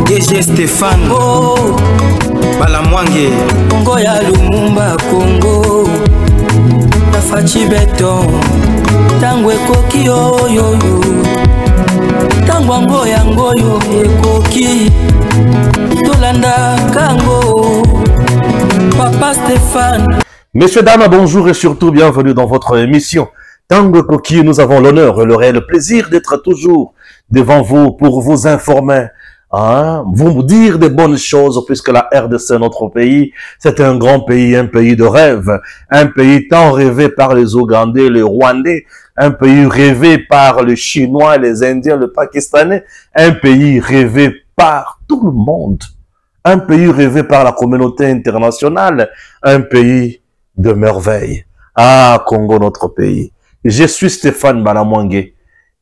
DG Stéphane Balamwange Congo ya Lumumba Congo Tafachi Beton Tango ekoki oyo Tango ngoyo ekoki Tolanda Kango Papa Stéphane. Messieurs, dames, bonjour et surtout bienvenue dans votre émission Tango Koki. Nous avons l'honneur et le réel plaisir d'être toujours devant vous pour vous informer, vous dire des bonnes choses, puisque la RDC, notre pays, c'est un grand pays, un pays de rêve, un pays tant rêvé par les Ougandais, les Rwandais, un pays rêvé par les Chinois, les Indiens, les Pakistanais, un pays rêvé par tout le monde, un pays rêvé par la communauté internationale, un pays de merveille. Ah, Congo, notre pays. Je suis Stéphane Balamwange.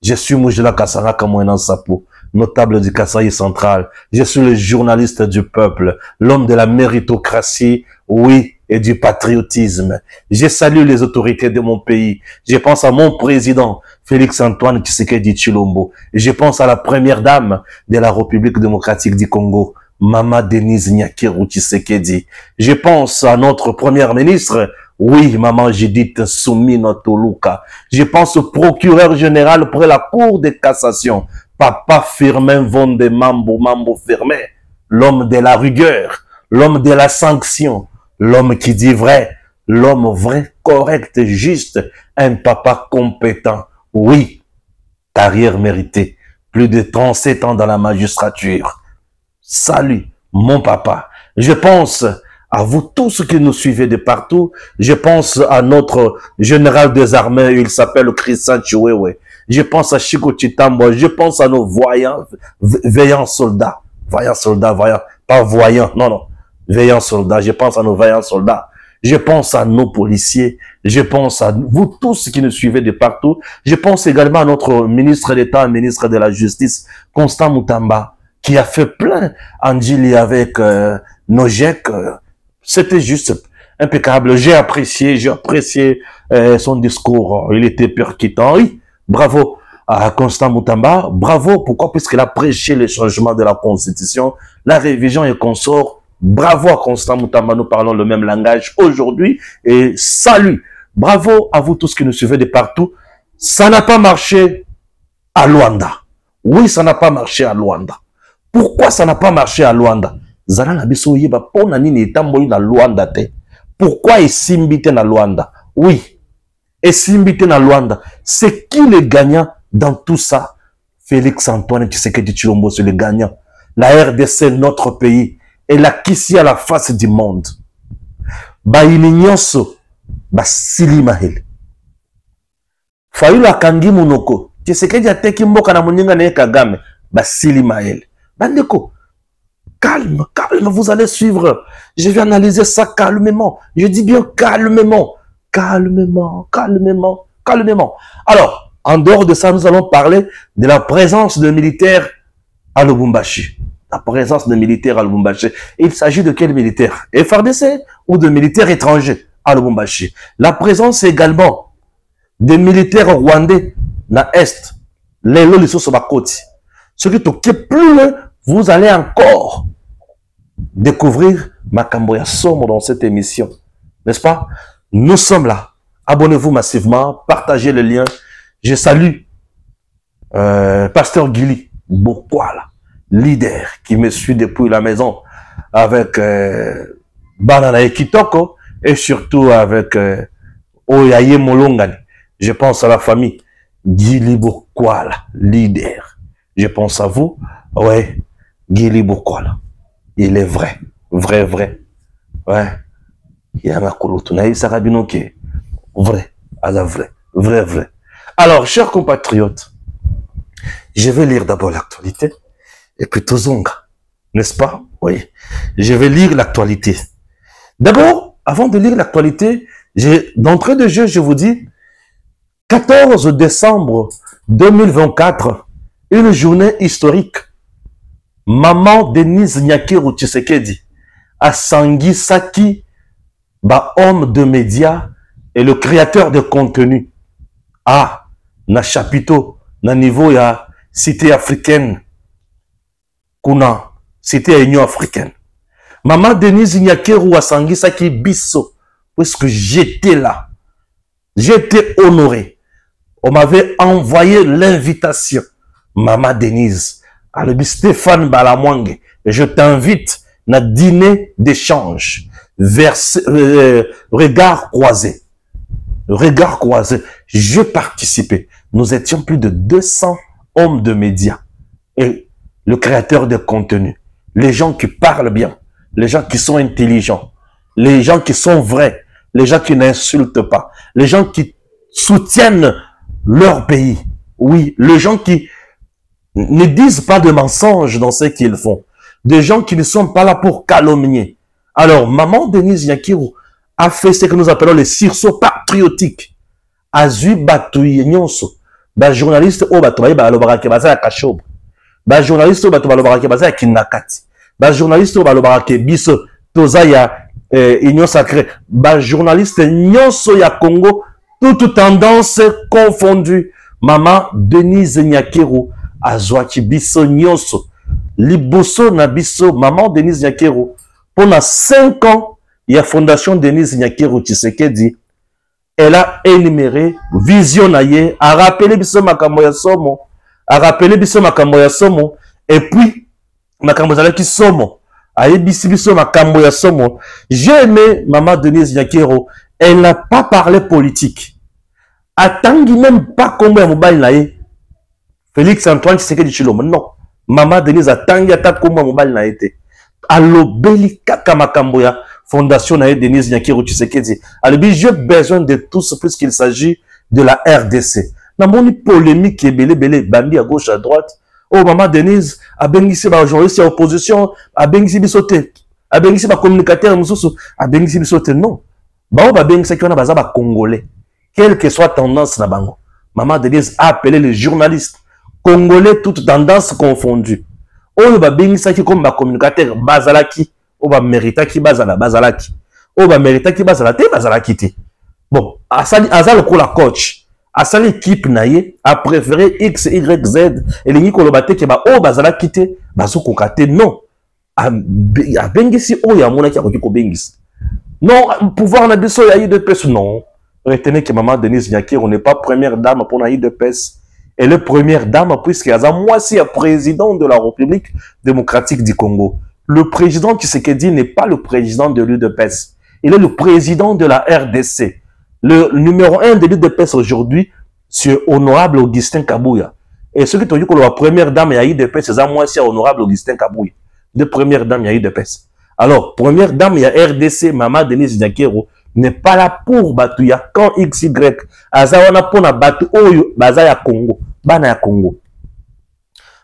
Je suis Moujela Kassara Kamouenan Sapo, notable du Kasaï central. Je suis le journaliste du peuple, l'homme de la méritocratie, oui, et du patriotisme. Je salue les autorités de mon pays. Je pense à mon président, Félix Antoine Tshisekedi Tshilombo. Je pense à la première dame de la République démocratique du Congo, Mama Denise Nyakeru Tshisekedi. Je pense à notre première ministre, oui, Maman Judith Soumino Toluka. Je pense au procureur général près la Cour de cassation, Papa Firmin Vonde Mambo Firmin, l'homme de la rigueur, l'homme de la sanction, l'homme qui dit vrai, l'homme vrai, correct, juste, un papa compétent. Oui, carrière méritée, plus de 37 ans dans la magistrature. Salut, mon papa. Je pense à vous tous qui nous suivez de partout. Je pense à notre général des armées, il s'appelle Christian Chiwewe. Je pense à Chico Chitambo. Je pense à nos veillants soldats. Pas voyants, non. Veillants soldats. Je pense à nos veillants soldats. Je pense à nos policiers. Je pense à vous tous qui nous suivez de partout. Je pense également à notre ministre d'État, ministre de la Justice, Constant Moutamba, qui a fait plein Anjili avec nos GEC. C'était juste impeccable. J'ai apprécié son discours. Il était percutant. Oui, bravo à Constant Moutamba. Bravo. Pourquoi? Puisqu'il a prêché le changement de la Constitution, la révision et consort. Bravo à Constant Moutamba. Nous parlons le même langage aujourd'hui. Et salut. Bravo à vous tous qui nous suivez de partout. Ça n'a pas marché à Luanda. Oui, ça n'a pas marché à Luanda. Pourquoi ça n'a pas marché à Luanda? Pourquoi Esimbite na Luanda? Oui, Esimbite na Luanda. C'est qui le gagnant dans tout ça? Félix Antoine Tshisekedi Tshilombo, c'est le gagnant. La RDC, notre pays, est là qu'ici à la face du monde. Baïlignonso, Basili Mahel. Fayula Kangi Munoko, Tshisekedi a teki mboka na moninga na Kagame, Basili Mahel. Bandeko, calme, vous allez suivre. Je vais analyser ça calmement. Je dis bien calmement. Calmement. Alors, en dehors de ça, nous allons parler de la présence de militaires à Lubumbashi. La présence de militaires à Lubumbashi. Il s'agit de quels militaires? FARDC ou de militaires étrangers à Lubumbashi? La présence également des militaires rwandais dans l'Est. Les Loliso Sobakoti. Ce qui est plus loin, vous allez encore découvrir Makamboya Somo dans cette émission. N'est-ce pas? Nous sommes là. Abonnez-vous massivement, partagez le lien. Je salue Pasteur Gili Bokwala, leader qui me suit depuis la maison avec Banana et Kitoko et surtout avec Oyaye Molongani. Je pense à la famille Gili Bokwala, leader. Je pense à vous. Ouais, Gili Bokwala. Il est vrai. Vrai. Ouais. Il y a un Kolotunaï Sarabinoke. Vrai. À la vrai. Vrai. Alors, chers compatriotes, je vais lire d'abord l'actualité. Et puis Tozonga. N'est-ce pas? Oui. Je vais lire l'actualité. D'abord, avant de lire l'actualité, d'entrée de jeu, je vous dis, 14 décembre 2024, une journée historique. Maman Denise Nyakeru Tshisekedi a Sangui Saki, homme de médias et le créateur de contenu. Na chapiteau, na niveau ya cité africaine, kuna c'était l'Union africaine. Maman Denise Nyakeru asangisaki biso, puisque j'étais là. J'étais honoré. On m'avait envoyé l'invitation. Maman Denise, Alobi Stéphane Balamwange, je t'invite à dîner d'échange. Regard croisé. Regard croisé. Je participais. Nous étions plus de 200 hommes de médias. Et le créateur de contenu. Les gens qui parlent bien. Les gens qui sont intelligents. Les gens qui sont vrais. Les gens qui n'insultent pas. Les gens qui soutiennent leur pays. Oui, les gens qui ne disent pas de mensonges dans ce qu'ils font. Des gens qui ne sont pas là pour calomnier. Alors, maman Denise Nyakeru a fait ce que nous appelons le sursaut patriotique. Azui Batouye Nyonso. Ba journaliste o batouye ba alobarake baza ya kashob. Ba journaliste o batouye ba alobarake baza ya kinakati. Ba journaliste o ba alobarake biso toza ya union sacrée. Ba journaliste Nyonso ya Congo. Toute tendance confondue. Maman Denise Nyakeru azwaki biso Nyonso. Liboso na biso maman Denise Nyakeru. Pendant 5 ans, il y a Fondation Denise Nyakeru Tshisekedi. Elle a énuméré, visionnaire, a rappelé biso makambo ya somo, a rappelé biso makambo ya somo, et puis makambo zalaki somo, a yebisi biso makambo ya somo. J'ai aimé maman Denise Nyakeru. Elle n'a pas parlé politique. Atangi même pas combien ya mobile naye. Félix Antoine Tshisekedi Tshilombo. Non. Maman Denise atangi ata combien ya mobile naye te. Alobeli kaka makambo ya Fondation naye Denise Nyakeru Tshisekedi. Alobi, j'ai besoin de tous puisqu'il s'agit de la RDC. Na moni polémique belé bandi à gauche à droite. Oh maman Denise a bengisi ba journaliste à opposition, a bengisi bisote, a bengisi ba communicateur mususu, a bengisi bisote. Non. Ba bengisi ki wana baza ba congolais. Quelle que soit tendance na bango. Maman Denise a appelé les journalistes congolais toutes tendances confondues. Oyo ba bengisaki comme ba communicateur bazalaki, o ba méritaki bazalaki. O ba méritaki bazalaki te. Bon, azali ko la coach. Asali équipe naie a préféré X Y Z et lingi ko lobate ke ba o bazalaki te, bazo kokate non. A bengisi o ya monaki akoki ko bengisi. Non, pouvoir na biso ya UDPS non. Retenez que maman Denise Nyakeru n'est pas première dame pour la UDPS. Elle est première dame puisqu'elle est moi aussi président de la République démocratique du Congo. Le président Tshisekedi n'est pas le président de l'UDPS. Il est le président de la RDC. Le numéro 1 de l'UDPS aujourd'hui, c'est honorable Augustin Kabouya. Et ce qui te dit que la première dame il y a UDPS, c'est moi aussi honorable Augustin Kabouya. De première dame il y a UDPS. Alors, première dame il y a RDC, maman Denise Nyakeru n'est pas là pour Batouya quand XY. Azawana pona Batu Oyo, Baza ya Congo. Bana ya Congo.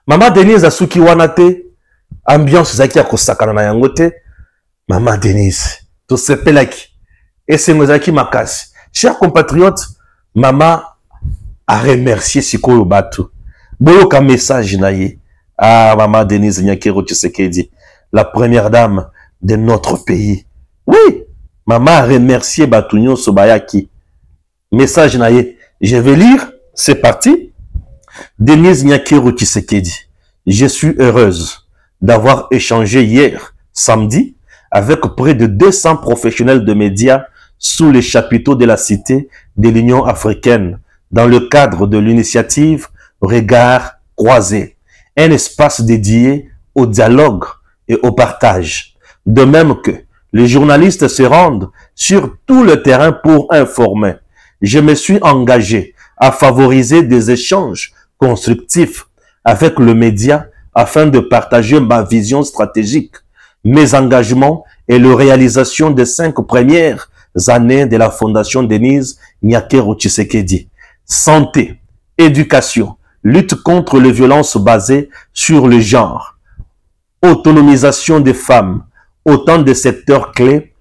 Maman Denise Asuki Wanate, ambiance zaki ya kosakana na yangote. Maman Denise, to sepelaki. Et c'est Mozaki Makasi. Chers compatriotes, maman a remercié Sikoyo Batu. Boyoka message naye. Ah, maman Denise Nyakeru Tshisekedi, la première dame de notre pays. Oui! Maman a remercié Batounyo Sobayaki. Message naye. Je vais lire. C'est parti. Denise Nyakeru Tshisekedi. Je suis heureuse d'avoir échangé hier, samedi, avec près de 200 professionnels de médias sous les chapiteaux de la cité de l'Union africaine dans le cadre de l'initiative Regard croisé. Un espace dédié au dialogue et au partage. De même que les journalistes se rendent sur tout le terrain pour informer. Je me suis engagé à favoriser des échanges constructifs avec le média afin de partager ma vision stratégique, mes engagements et la réalisation des 5 premières années de la Fondation Denise Nyakeru Tshisekedi. Santé, éducation, lutte contre les violences basées sur le genre, autonomisation des femmes, autant de secteurs clés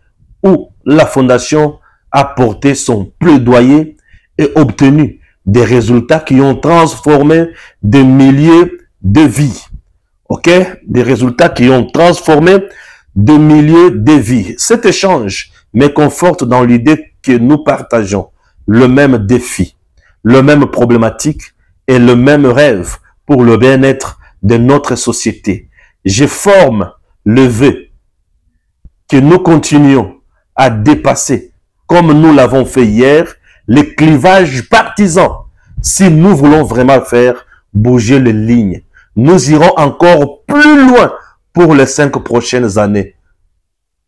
où la Fondation a porté son plaidoyer et obtenu des résultats qui ont transformé des milliers de vies. Ok? Des résultats qui ont transformé des milliers de vies. Cet échange me conforte dans l'idée que nous partageons le même défi, le même problématique et le même rêve pour le bien-être de notre société. je forme le vœu que nous continuions à dépasser, comme nous l'avons fait hier, les clivages partisans. Si nous voulons vraiment faire bouger les lignes, nous irons encore plus loin pour les 5 prochaines années.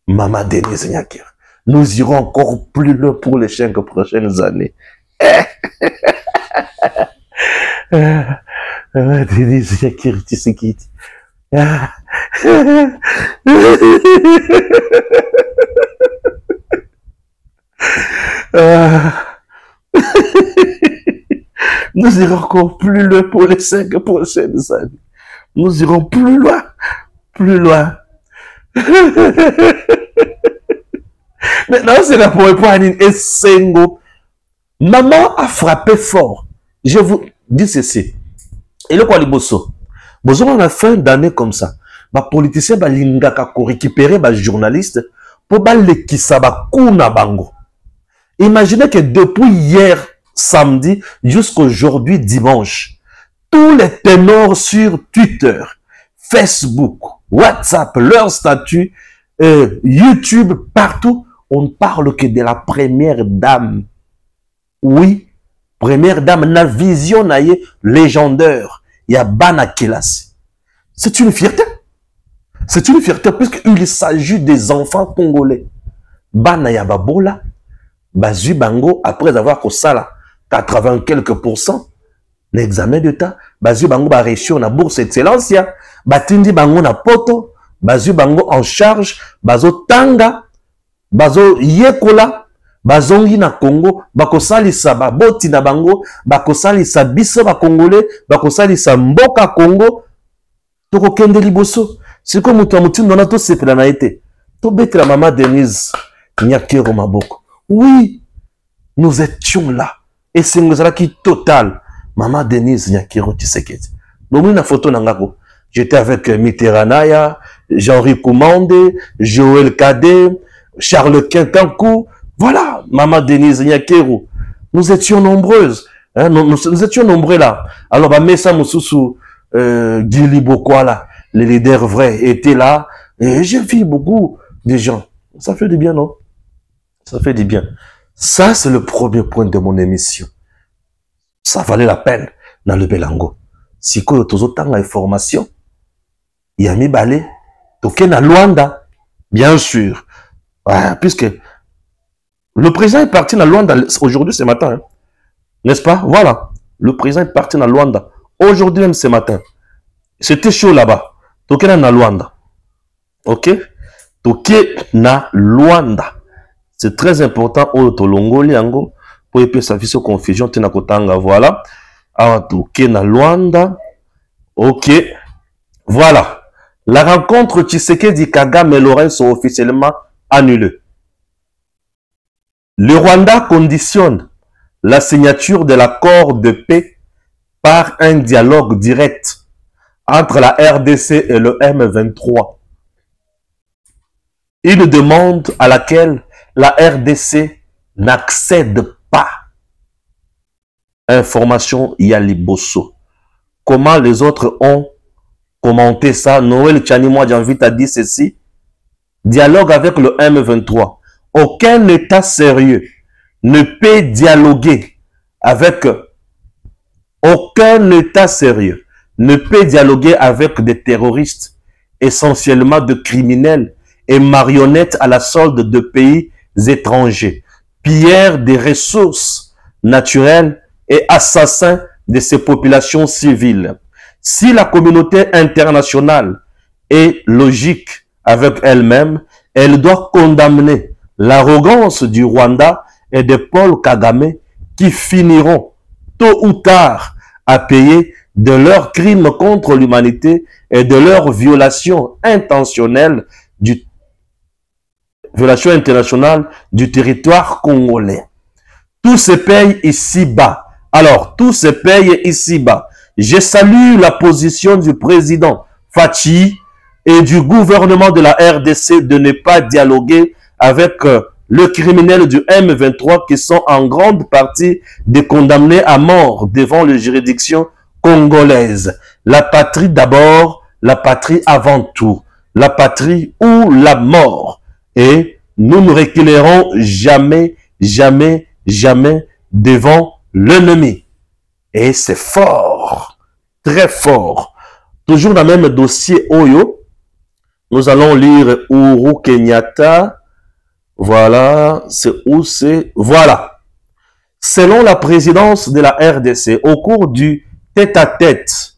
Maman Denise Nyakir, nous irons encore plus loin pour les 5 prochaines années. Denise Nyakir, tu sais qui nous irons encore plus loin pour les 5 prochaines années. Nous irons plus loin, plus loin. Maintenant, c'est la pour et Sengo. Maman a frappé fort. Je vous dis ceci. Et le quoi les bosso? Bosso, on a fin d'année comme ça. Les politiciens ba lingaka ko récupérer les journalistes pour les kisaba kuna bango. Imaginez que depuis hier samedi jusqu'aujourd'hui dimanche, tous les ténors sur Twitter, Facebook, WhatsApp, leur statut, YouTube, partout, on ne parle que de la première dame. Oui, première dame, la vision légendaire. Il y a Bana Kelasi. C'est une fierté. C'est une fierté puisqu'il s'agit des enfants congolais. Bana Yababola, Bazu Bango, après avoir Kosala 80 quelques %, l'examen d'État, Bazu Bango va réussir na bourse excellence, Batindi Bango na poto, Bazu Bango en charge, Bazo Tanga, Bazo Yekola, Bazongi na Congo, Bakosali sa Boti na Bango, Bakosali sa biso ba Congolais, Bakosali sa Mboka Congo, Toko Kende Liboso. C'est comme Moutamoutin dans notre sépranaïté. To bête la maman Denise Nyakero Maboko. Oui, nous étions là. Et c'est une qui total. Maman Denise Nyakero Tshisekedi. Donc, une photo n'angako. J'étais avec Mitterrand, Jean-Ri Koumande, Joël Kadé, Charles Quincankou. Voilà, maman Denise Nyakero. Nous étions nombreuses. Hein, nous étions nombreux là. Alors, bah, Messa Moussoussou, Gili Bokwala, les leaders vrais étaient là. Et j'ai vu beaucoup de gens. Ça fait du bien, non? Ça fait du bien. Ça, c'est le premier point de mon émission. Ça valait la peine dans le Belango. Si vous avez autant d'informations, il y a mis balé, toké na Luanda, bien sûr. Ouais, puisque le président est parti dans Luanda aujourd'hui, ce matin. Hein. N'est-ce pas? Voilà. Le président est parti dans Luanda. Aujourd'hui même ce matin. C'était chaud là-bas. Toké na Luanda. Ok? Toké na Luanda. C'est très important au Tolongo Liango pour épée sa vie sur confusion tena kotanga voilà. Alors Toké na Luanda. OK. Voilà. La rencontre Tshisekedi Kagame et Lorraine sont officiellement annulées. Le Rwanda conditionne la signature de l'accord de paix par un dialogue direct entre la RDC et le M23. Une demande à laquelle la RDC n'accède pas. Information Yaliboso. Comment les autres ont commenté ça? Noël Tchanimoa Janvit a dit ceci. Dialogue avec le M23. Aucun État sérieux ne peut dialoguer avec des terroristes, essentiellement de criminels et marionnettes à la solde de pays étrangers, pilleurs des ressources naturelles et assassins de ces populations civiles. Si la communauté internationale est logique avec elle-même, elle doit condamner l'arrogance du Rwanda et de Paul Kagame qui finiront tôt ou tard à payer de leurs crimes contre l'humanité et de leurs violations intentionnelles violation internationale du territoire congolais. Tout se paye ici-bas. Alors, tout se paye ici-bas. Je salue la position du président Fachi et du gouvernement de la RDC de ne pas dialoguer avec le criminel du M23 qui sont en grande partie des condamnés à mort devant les juridictions congolaises. La patrie d'abord, la patrie avant tout, la patrie ou la mort. Et nous ne reculerons jamais, jamais, jamais devant l'ennemi. Et c'est fort, très fort. Toujours dans le même dossier Oyo, nous allons lire Uhuru Kenyatta. Voilà, c'est où c'est? Voilà. Selon la présidence de la RDC, au cours du tête-à-tête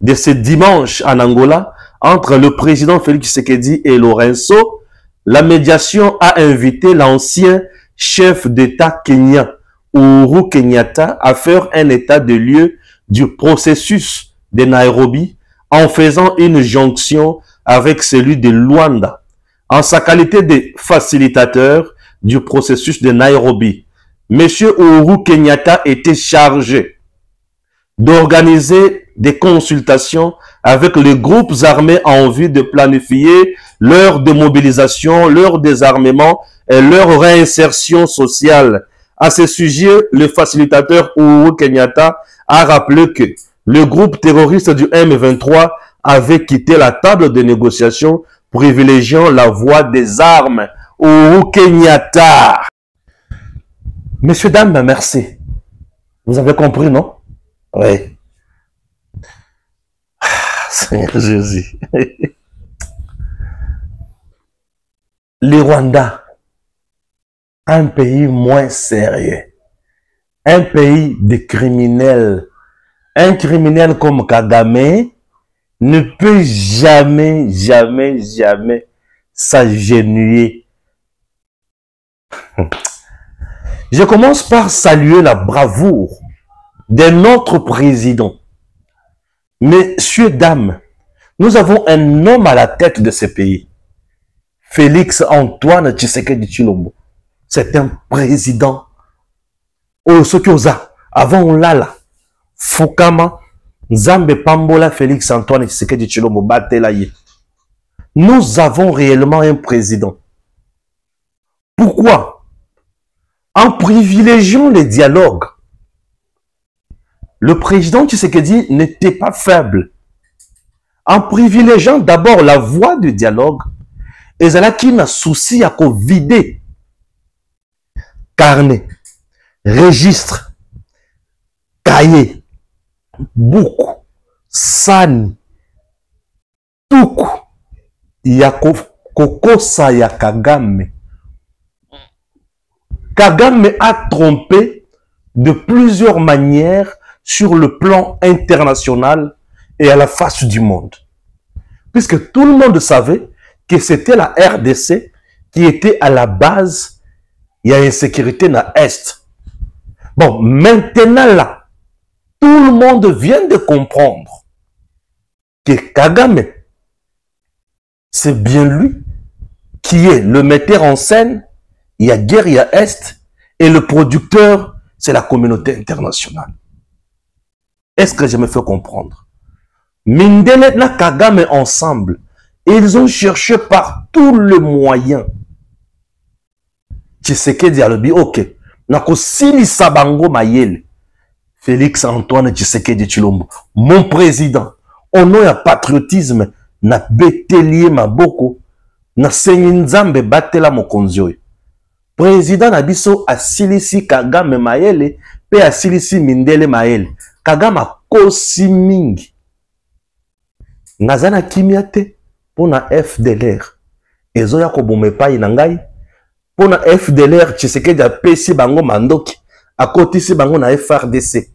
de ce dimanche en Angola, entre le président Félix Tshisekedi et Lorenzo, la médiation a invité l'ancien chef d'État kenyan, Uhuru Kenyatta, à faire un état de lieu du processus de Nairobi en faisant une jonction avec celui de Luanda, en sa qualité de facilitateur du processus de Nairobi. Monsieur Uhuru Kenyatta était chargé d'organiser des consultations avec les groupes armés en vue de planifier leur démobilisation, leur désarmement et leur réinsertion sociale. À ce sujet, le facilitateur Uhuru Kenyatta a rappelé que le groupe terroriste du M23 avait quitté la table de négociation privilégiant la voie des armes. Uhuru Kenyatta. Messieurs, dames, merci. Vous avez compris, non? Oui. Seigneur Jésus. Le Rwanda, un pays moins sérieux, un pays de criminels. Un criminel comme Kagame ne peut jamais, jamais, jamais s'agenouiller. Je commence par saluer la bravoure de notre président. Messieurs, dames, nous avons un homme à la tête de ce pays. Félix Antoine Tshisekedi Tshilombo. C'est un président. Oh, ce que avant on l'a là. Fukama, Nzambe Pambola, Félix Antoine Tshisekedi Tshilombo, Batelaye. Nous avons réellement un président. Pourquoi? En privilégiant les dialogues. Le président Tshisekedi n'était pas faible. En privilégiant d'abord la voie du dialogue, et c'est là qu'il n'a souci à vider carnet, registre, cahier, beaucoup, sani, tuku, kokosa ya Kagame. Kagame a trompé de plusieurs manières sur le plan international et à la face du monde. Puisque tout le monde savait que c'était la RDC qui était à la base, il y a insécurité dans l'Est. Bon, maintenant là, tout le monde vient de comprendre que Kagame, c'est bien lui qui est le metteur en scène. Il y a guerre, il y a Est, et le producteur, c'est la communauté internationale. Est-ce que je me fais comprendre? Mindele na Kagame ensemble, ils ont cherché par tous les moyens. Tshisekedi a dit, ok, nako sili sabango mayele. Félix Antoine Tshisekedi Tshilombo, mon président, au nom ya patriotisme, na betelie maboko, na sengi nzambe batela mokonzi oyo. Président Nabiso a silisi Kagame mayele, pe a silisi Mindele mayele. Kagame a kosi mingi. Nazana kimiate pona FDLR. Ezo ya kobome pai na ngai. Pona FDLR Tshisekedi a pesi bango mandoki. A kotisi bango na FRDC.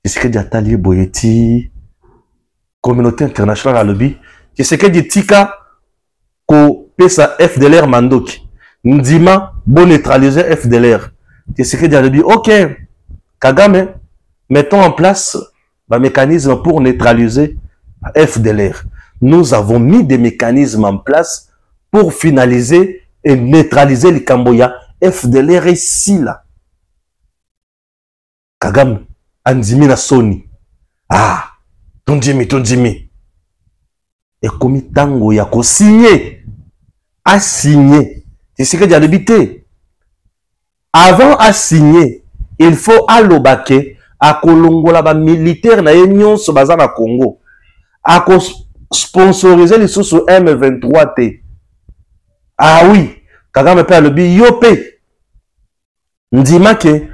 Tshisekedi a tali boyeti. Communauté internationale a lobby. Tshisekedi tika ko pesa FDLR mandoki. Ndima, bon neutraliser FDLR. Tshisekedi a dit, ok, Kagame, mettons en place un mécanisme pour neutraliser FDLR. Nous avons mis des mécanismes en place pour finaliser et neutraliser les Camboya. FDLR ici là. Kagame, Andimi na Sony. Ah, Tonjimi. Et comme tango yako signé, a signé. Tshisekedi a débuté. Avant à signer, il faut alobake à kolongola ba militaire na nyonso baza na Congo. à sponsoriser les sous M23 T. Ah oui, Kagame peut le bi yopé. Ndima ke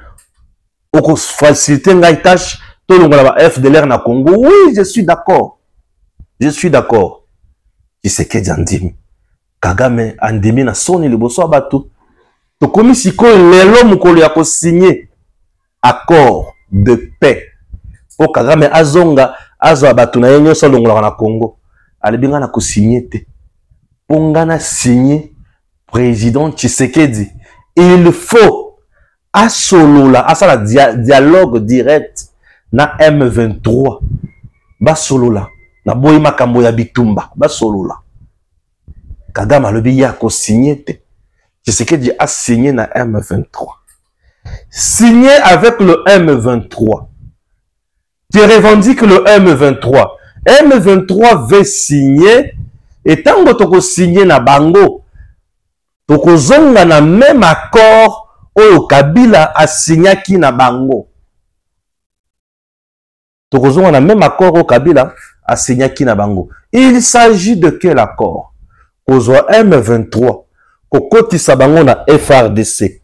oko faciliter ngai tâche to longola ba FDLR na Congo. Oui, je suis d'accord. Je suis d'accord. Tshisekedi andimi. Kagame andimi na soni liboso abatu. To komi siko lelo mukolo ya ko signer accord de paix. Po Kagame azonga azo abatu na yenyo so longola na Congo. Alibinga na ko signer te. Pongana signer président Tshisekedi. Il faut à solola, à ça dialogue direct na M23. Ba solola. Na boyi makambo ya bitumba. Ba solola. Kagame alobi ya ko signer te. Tshisekedi a signé na M23. Signé avec le M23. Tu revendiques le M23. M23 veut signer. Et tant que tu signé na bango, tu zonga na même accord où Kabila a signé qui na bango. Tu zonga na même accord où Kabila a signé qui na bango. Il s'agit de quel accord? Kozwa M23. Kokotisa bango na FRDC.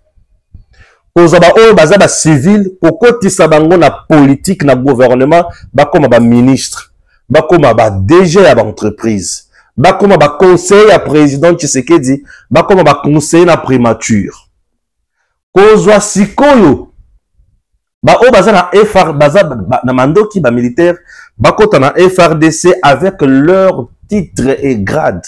Kozwa ba oyo baza ba civil, kokotisa bango na politique na gouvernement, bakoma ba ministre, bakoma ba DG ya ba entreprise. Bakoma ba conseiller ya président Tshisekedi, bakoma ba conseiller na primature. Kozwa sikoyo ba o baza na baza na mandoki ba militaire, bakota na FRDC avec leur titre et grade.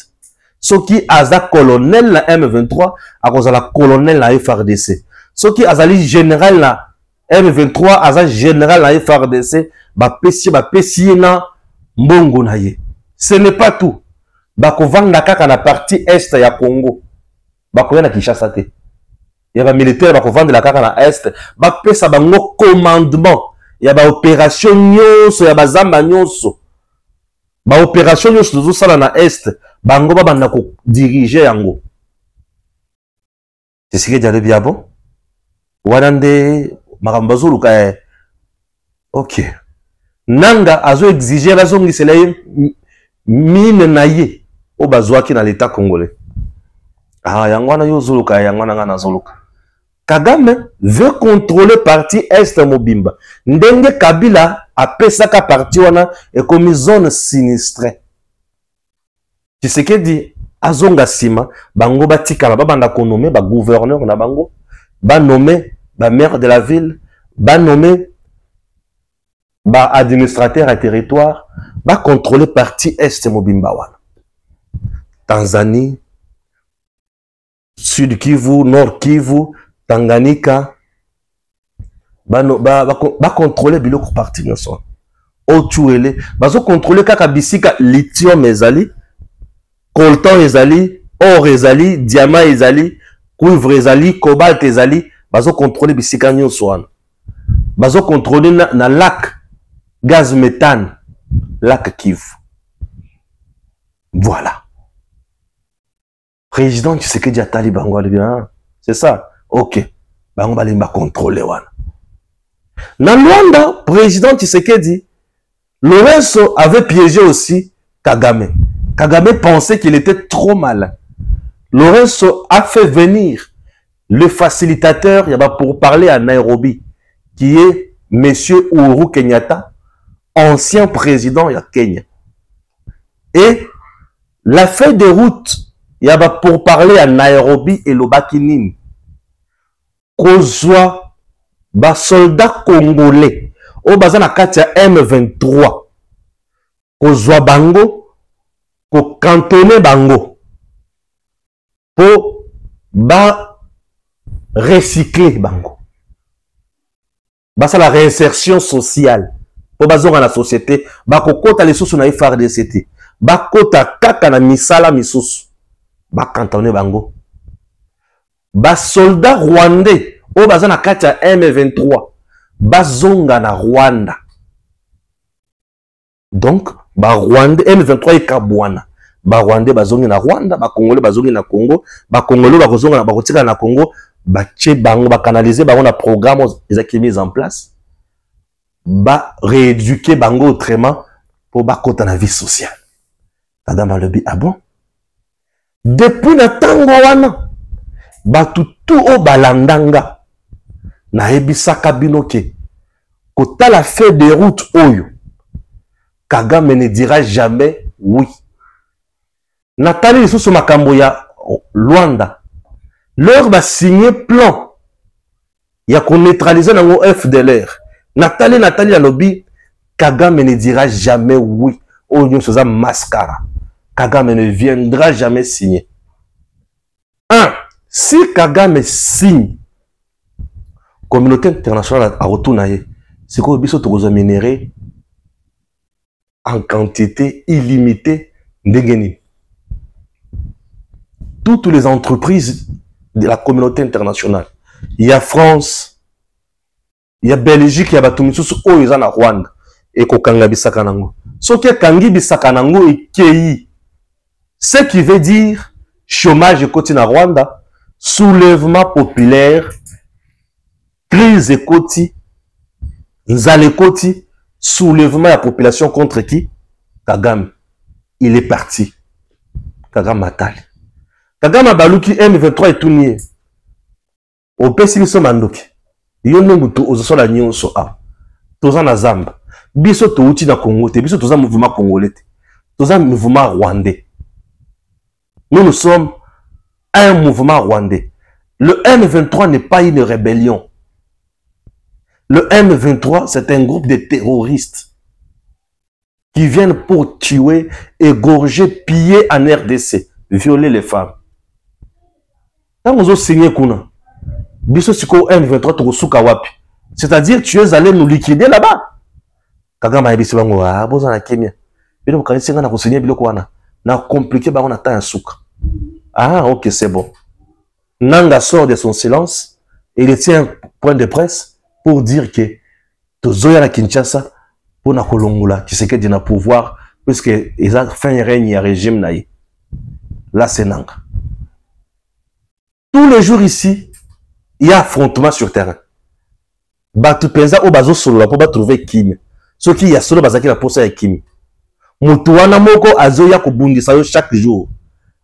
Soki aza colonel na M23, akozala colonel na FRDC. Soki azali général na M23, aza général na FRDC, ba pesi na mbongo na ye. Ce n'est pas tout. Bakovanda kaka na partie est ya Congo. Bakoya na Kinshasa te. Ya ba militaire bakovanda la kaka na est, ba pesa bango commandement. Ya ba opération nyonso, ya ba zamba nyonso. Ba opération nyonso zo sala na est, bango ba banda ko diriger yango. C'est ce que dit le biabo. Wanande makambo zuluka OK. Nanga azo exiger la zongi sele mine na ye. O bazwaki na l'état congolais. Ah, yangwana yo zuluka, yangwana ngana zuluka. Kagame veut contrôler partie est mobimba. Ndenge Kabila a pesaka partie wana et comme zone sinistrée. Tu sais que dit azonga sima bango batikala babanda ko nommer ba gouverneur na bango, ba nommer ba maire de la ville, ba nommer ba administrateur à territoire, ba contrôler partie est mobimba wana. Tanzanie, Sud Kivu, Nord Kivu, Tanganyika, ba contrôler biloko parti nyonso. Otuele, bazo contrôler kaka bisika lithium ezali, coltan ezali, or ezali, diamant ezali, cuivre ezali, cobalt ezali, bazo contrôler bisika nyonso wana. Bazo contrôler na lac gaz méthane, lac Kivu. Voilà. Président Tshisekedi atali bango bien. C'est ça. OK. Bango balimba contrôler wana. Na Luanda, président Tshisekedi, Lorenzo avait piégé aussi Kagame. Kagame pensait qu'il était trop malin. Lorenzo a fait venir le facilitateur pour parler à Nairobi, qui est Monsieur Uhuru Kenyatta, ancien président de Kenya. Et la feuille de route pour parler à Nairobi et Lobakinine. Kozwa ba soldats congolais au bazana katia M23. Kozwa bango ko cantonner bango pour ba recycler bango. Basa la réinsertion sociale pour bazonga na société ba kokota les sous na FRDC. Ba kota kaka na misala misusu. Ba cantonner bango. Ba soldat rwandais o bazana katia M23 bazonga na Rwanda. Donc ba Rwanda M23 ekabwana. Ba Rwandais bazongi na Rwanda, ba Congolais bazongi na Congo, ba Congolais bazonga na bakotika na Congo, ba tche bango ba canaliser bango na programme ezaki mis en place. Ba rééduquer bango autrement pour bakota na vie sociale. Kagame alobi, ah bon? Depuis na tango wana, batu tout o balandanga, na ebisaka binoke, kota la feuille de route oyo, Kagame ne dira jamais oui. Nathalie lisusu makambo ya Luanda, leur va signer plan, ya ko neutraliser nango FDLR. Nathalie alobi, Kagame ne dira jamais oui. Oyo soza mascara. Kagame ne viendra jamais signer. Si Kagame signe, communauté internationale a retourné, c'est qu'on biso tokozo minéré en quantité illimitée ndengeni. Toutes les entreprises de la communauté internationale, il y a France, il y a Belgique, il y a Batumisusu, oh ils en a Rwanda et kokanga bisaka nango. Ce qui est kangi bisaka nango et kei, ce qui veut dire chômage côté na Rwanda, soulèvement populaire, crise écoti, nzalekoti, soulèvement de la population contre qui? Kagame. Il est parti. Kagame Matali. Kagame Abaluki M23 est tout nié. Au Pessibiso Mandoki. Yono mutu ozoso la nyonso a. Toza na Zamba. Biso to uti na Congo te. Biso toza mouvement congolais te. Toza mouvement rwandais. Nous sommes un mouvement rwandais. Le M23 n'est pas une rébellion. Le M23, c'est un groupe de terroristes qui viennent pour tuer, égorger, piller en RDC, violer les femmes. Quand vous avez signé Kuna, c'est-à-dire tu es allé nous liquider là-bas. Kagame a dit ah bon na Kenya. Mais donc quand il na signé biloko wana, na compliqué ba on attend un souk. Ah OK, c'est bon. Nanga sort de son silence et il tient un point de presse pour dire que tozoya na Kinshasa pour na kolongula qui c'est que dina pouvoir puisque ils ont fait un règne à régime naï. Là c'est Nanga. Tous les jours ici, il y a affrontement sur terrain. Batu penza o bazo solo pour trouver Kimi. Ce qui y a solo bazaki la posa ya Kimi. Mutu wana moko azoya ko bundisa yo chaque jour.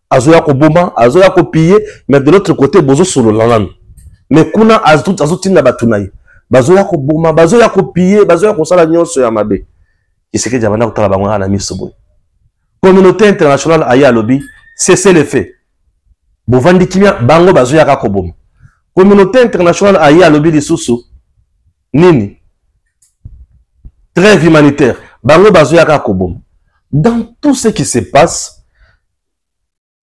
Azoya ko boma, azoya ko piller, mais de l'autre côté bozo solo lalan. Mais kuna azotinda batu naï. Bazoya ko boma, bazoya ko piller, bazoya ko sala nyonso ya mabe. Qui c'est que jabana ko tala bango na misobo. Communauté internationale aya lobby, cessez les faits. Bovandi kimia bango bazoya ka ko boma. Communauté internationale aya lobby lisusu nini? Trêve humanitaire. Bango bazoya ka ko boma. Dans tout ce qui se passe,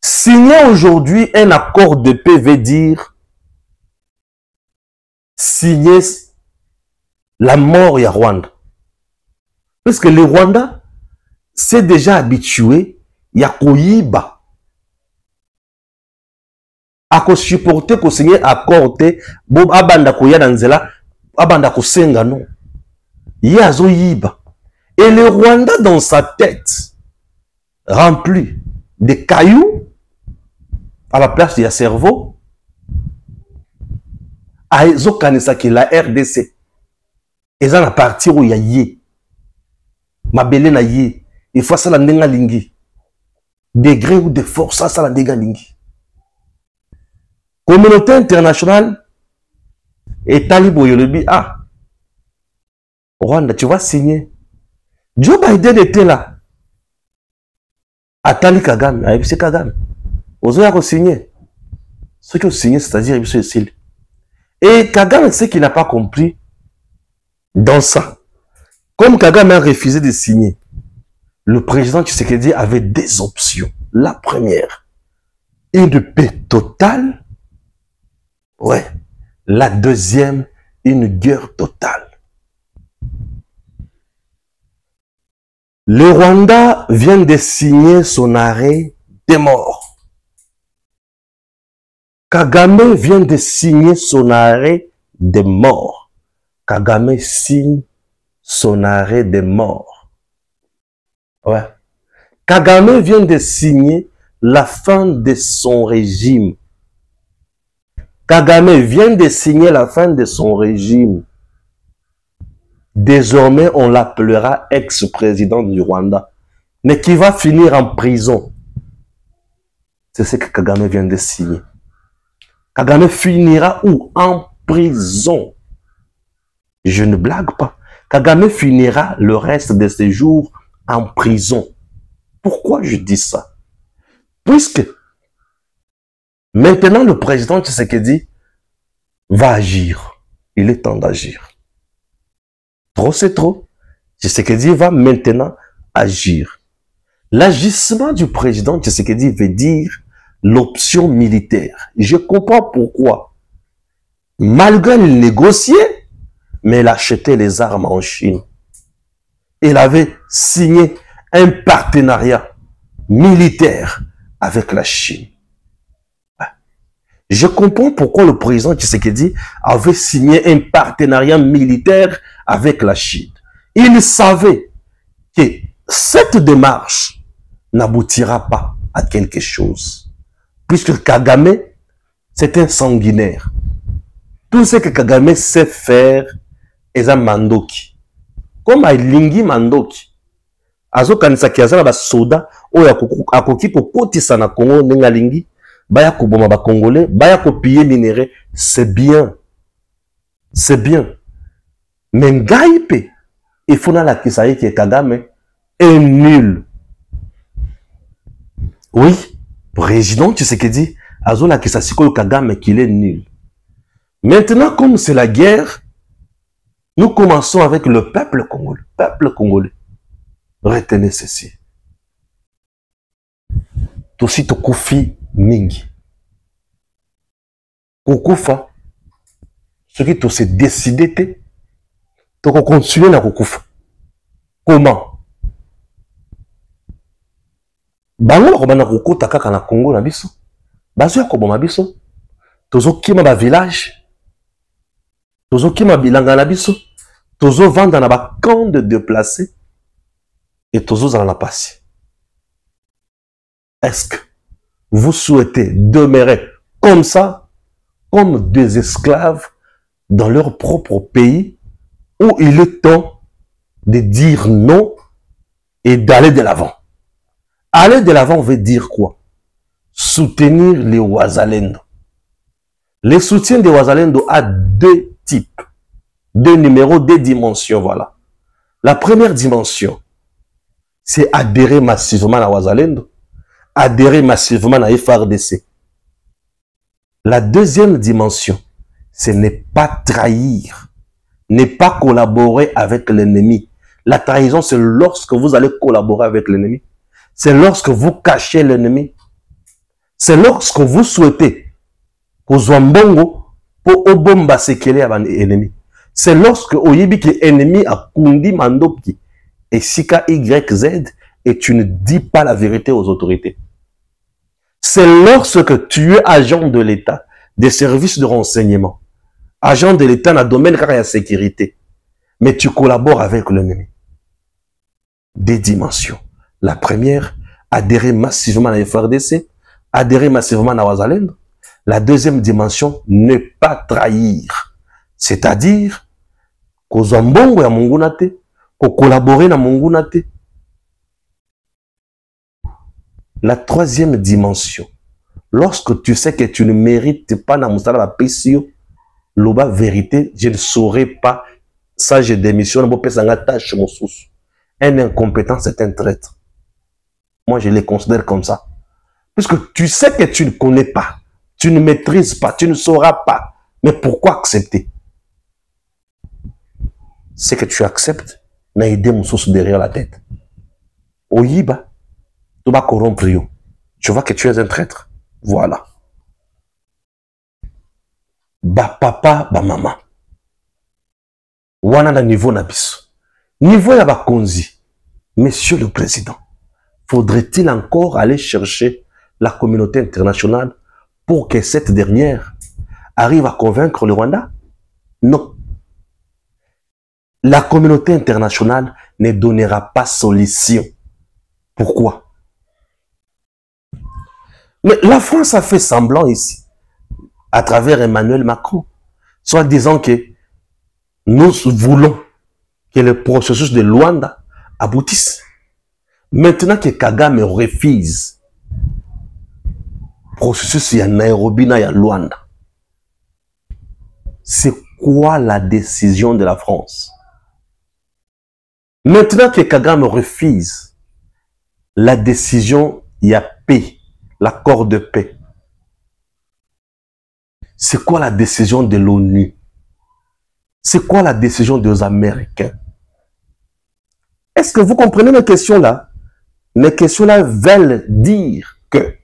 signer aujourd'hui un accord de paix veut dire signer la mort à Rwanda. Parce que le Rwanda s'est déjà habitué à Koyiba. À supporter qu'on signe accord te bob abanda koya danzela abanda kosenga non. Yazo yiba. Et le Rwanda dans sa tête rempli de cailloux à la place de la cerveau a ezokanisa ki la RDC eza na partir où ya ye mabele na ye il faut ça la ndenga lingi degré ou de force ça la ndenga lingi. Communauté internationale et talibo yolobi ah Rwanda tu vas signer. Joe Biden était là. Atali Kagame, c'est Kagame. Ozoya ko signer. Ce qui ont signé, c'est-à-dire monsieur Sil. Et Kagame, ce qu'il n'a pas compris dans ça. Comme Kagame a refusé de signer, le président Tshisekedi avait des options. La première, une paix totale. Ouais. La deuxième, une guerre totale. Le Rwanda vient de signer son arrêt des morts. Kagame vient de signer son arrêt des morts. Kagame signe son arrêt des morts. Ouais. Kagame vient de signer la fin de son régime. Kagame vient de signer la fin de son régime. Désormais, on l'appellera ex-président du Rwanda, mais qui va finir en prison. C'est ce que Kagame vient de signer. Kagame finira où? En prison. Je ne blague pas. Kagame finira le reste de ses jours en prison. Pourquoi je dis ça? Puisque maintenant le président Tshisekedi va agir. Il est temps d'agir. Trop c'est trop. Tshisekedi va maintenant agir. L'agissement du président Tshisekedi veut dire l'option militaire. Je comprends pourquoi. Malgré le négocier, mais il achetait les armes en Chine. Il avait signé un partenariat militaire avec la Chine. Je comprends pourquoi le président Tshisekedi avait signé un partenariat militaire avec la Chine. Il savait que cette démarche n'aboutira pas à quelque chose. Puisque Kagame, c'est un sanguinaire. Tout ce que Kagame sait faire est un mandoki. Comme Ailingi Mandoki. Azo kanisa kiazana ba soda oya akoki kokotisa na Congo nengalingi baya koboma ba Congolais baya kopiller minéraux, c'est bien. C'est bien. Mais ngaipe il faut na la kisaye que Kagame est nul. Oui, président Tshisekedi azo la kisa sikoyo Kagame qu'il est nul. Maintenant comme c'est la guerre, nous commençons avec le peuple congolais. Peuple congolais. Retenez ceci. Tosi tokufi mingi. Kokufa. Ce qui te s'est décidé te. Toko continuer na kokufa. Comment? Bango la kobana kokota kaka na Congo na biso. Bazo ya koboma biso. Tozo kima ba village. Tozo kima bilanga na biso. Tozo vanda na ba camp de déplacés. Et tous en la passe. Est-ce que vous souhaitez demeurer comme ça, comme des esclaves dans leur propre pays, ou il est temps de dire non et d'aller de l'avant? Aller de l'avant veut dire quoi? Soutenir les Wazalendo. Le soutien des Wazalendo a deux types, deux numéros, deux dimensions, voilà. La première dimension, c'est adhérer massivement à Wazalendo, adhérer massivement à FARDC. La deuxième dimension, c'est ne pas trahir, ne pas collaborer avec l'ennemi. La trahison, c'est lorsque vous allez collaborer avec l'ennemi. C'est lorsque vous cachez l'ennemi. C'est lorsque vous souhaitez que Zwambongo pour obomba sekele à l'ennemi. C'est lorsque oyebi que l'ennemi a kundi mandoki. Et Sika YZ, et tu ne dis pas la vérité aux autorités. C'est lorsque tu es agent de l'État, des services de renseignement, agent de l'État dans le domaine de la sécurité, mais tu collabores avec l'ennemi. Des dimensions. La première, adhérer massivement à la FARDC, adhérer massivement à Wazalendo. La deuxième dimension, ne pas trahir. C'est-à-dire, Kozambongo ya Mungunate, pour collaborer dans Mungunate. La troisième dimension, lorsque tu sais que tu ne mérites pas dans Moussala Pessio, l'oba vérité, je ne saurais pas, ça je démissionne, un incompétent, c'est un traître. Moi je les considère comme ça. Puisque tu sais que tu ne connais pas, tu ne maîtrises pas, tu ne sauras pas, mais pourquoi accepter? C'est que tu acceptes, mais aider mon sauce derrière la tête. Oyiba, tu vas corrompre. Tu vois que tu es un traître. Voilà. Ba papa, ba maman. Wana na niveau na biso. Niveau ya ba konzi. Monsieur le Président, faudrait-il encore aller chercher la communauté internationale pour que cette dernière arrive à convaincre le Rwanda? Non. La communauté internationale ne donnera pas solution. Pourquoi? Mais la France a fait semblant ici, à travers Emmanuel Macron, soit disant que nous voulons que le processus de Luanda aboutisse. Maintenant que Kagame refuse le processus de Nairobi et de Luanda, c'est quoi la décision de la France? Maintenant que Kagame refuse la décision, il y a paix, l'accord de paix. C'est quoi la décision de l'ONU? C'est quoi la décision des Américains? Est-ce que vous comprenez mes questions-là? Mes questions-là veulent dire que